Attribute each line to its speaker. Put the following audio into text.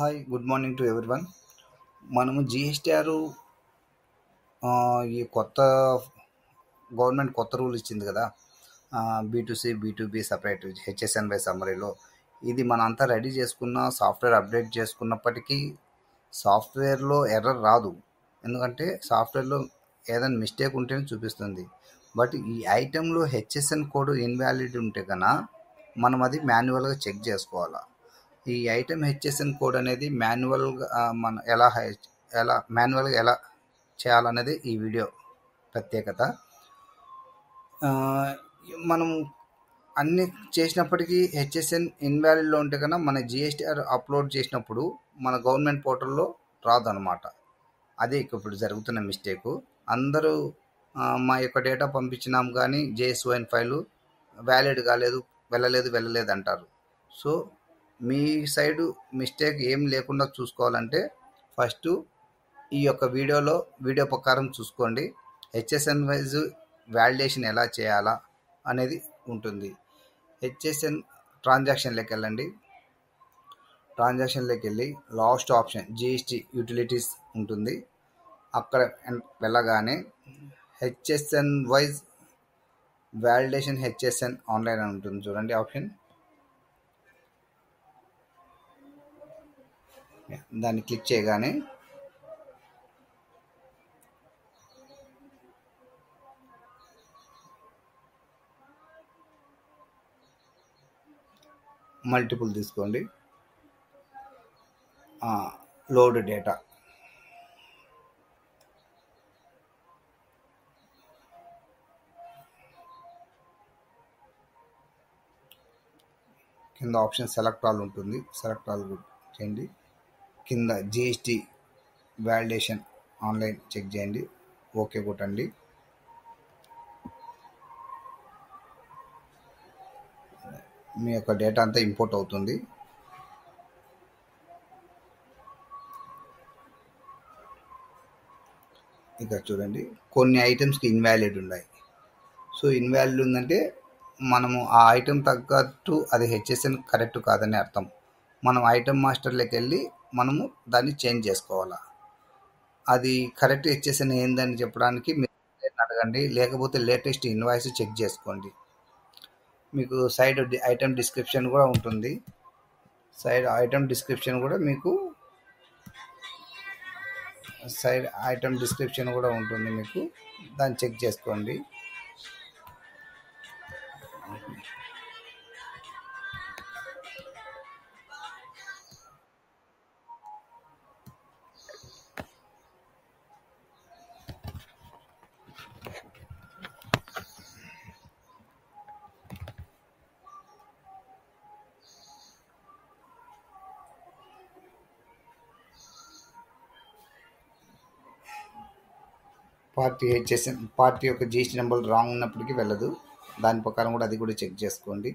Speaker 1: Hi good morning to everyone. మనము GSTR ఈ కొత్త గవర్నమెంట్ కొత్త రూల్ ఇచ్చింది కదా. బీ2సి బీ2బి సపరేట్ హెచ్ఎస్ఎన్వై సమ్మరీలో ఇది మనంతా రెడీ చేసుకున్న సాఫ్ట్వేర్ అప్డేట్ చేసుకున్నప్పటికీ సాఫ్ట్వేర్లో ఎర్రర్ రాదు. ఎందుకంటే సాఫ్ట్వేర్లో ఏదైనా మిస్టేక్ ఉంటేనే చూపిస్తుంది. బట్ ఈ ఐటెంలో హెచ్ఎస్ఎన్ కోడ్ ఇన్వాలిడ్ ఉంటే కన్నా మనం అది మాన్యువల్గా చెక్ చేసుకోవాలి. ఈ ఐటెం హెచ్ఎస్ఎన్ కోడ్ అనేది మాన్యువల్గా మనం మాన్యువల్గా ఎలా చేయాలనేది ఈ వీడియో ప్రత్యేకత. మనం అన్ని చేసినప్పటికీ హెచ్ఎస్ఎన్ ఇన్వాలిడ్లో ఉంటే కన్నా మన జిఎస్టిఆర్ అప్లోడ్ చేసినప్పుడు మన గవర్నమెంట్ పోర్టల్లో రాదనమాట. అదే ఇప్పుడు జరుగుతున్న మిస్టేకు. అందరూ మా యొక్క డేటా పంపించినాం కానీ జేఎస్ఓఎన్ ఫైలు వ్యాలిడ్ కాలేదు, వెళ్ళలేదు అంటారు. సో మీ సైడు మిస్టేక్ ఏం లేకుండా చూసుకోవాలంటే ఫస్ట్ ఈ యొక్క వీడియో ప్రకారం చూసుకోండి. హెచ్ఎస్ఎన్ వైజ్ వ్యాలిడేషన్ ఎలా చేయాలా అనేది ఉంటుంది. హెచ్ఎస్ఎన్ ట్రాన్సాక్షన్లోకి వెళ్ళండి. ట్రాన్సాక్షన్లోకి వెళ్ళి లాస్ట్ ఆప్షన్ జిఎస్టి యూటిలిటీస్ ఉంటుంది. అక్కడ వెళ్ళగానే HSN wise validation HSN online అని ఉంటుంది. చూడండి ఆప్షన్, దాన్ని క్లిక్ చేయగానే మల్టిపుల్ తీసుకోండి. లోడ్ డేటా కింద ఆప్షన్ సెలెక్ట్ ఆల్ ఉంటుంది. సెలెక్ట్ ఆల్ చేయండి. కింద జిఎస్టి వ్యాలిడేషన్ ఆన్లైన్ చెక్ చేయండి. ఓకే కొట్టండి. మీ యొక్క డేటా అంతా ఇంపోర్ట్ అవుతుంది. ఇక్కడ చూడండి కొన్ని ఐటమ్స్కి ఇన్వాలిడ్ ఉన్నాయి. సో ఇన్వాలిడ్ ఉందంటే మనము ఆ ఐటెం తగ్గట్టు అది హెచ్ఎస్ఎన్ కరెక్ట్ కాదని అర్థం. మనం ఐటమ్ మాస్టర్లోకి వెళ్ళి మనము దాన్ని చేంజ్ చేసుకోవాలి. అది కరెక్ట్ హెచ్ఎస్ఎన్ ఏందని చెప్పడానికి మీరు అడగండి, లేకపోతే లేటెస్ట్ ఇన్వాయిస్ చెక్ చేసుకోండి. మీకు సైడ్ ఐటమ్ డిస్క్రిప్షన్ కూడా ఉంటుంది. మీకు దాన్ని చెక్ చేసుకోండి. పార్టీ యొక్క జిఎస్టీ నెంబర్ రాంగ్ ఉన్నప్పటికీ వెళ్ళదు. దాని ప్రకారం కూడా అది కూడా చెక్ చేసుకోండి.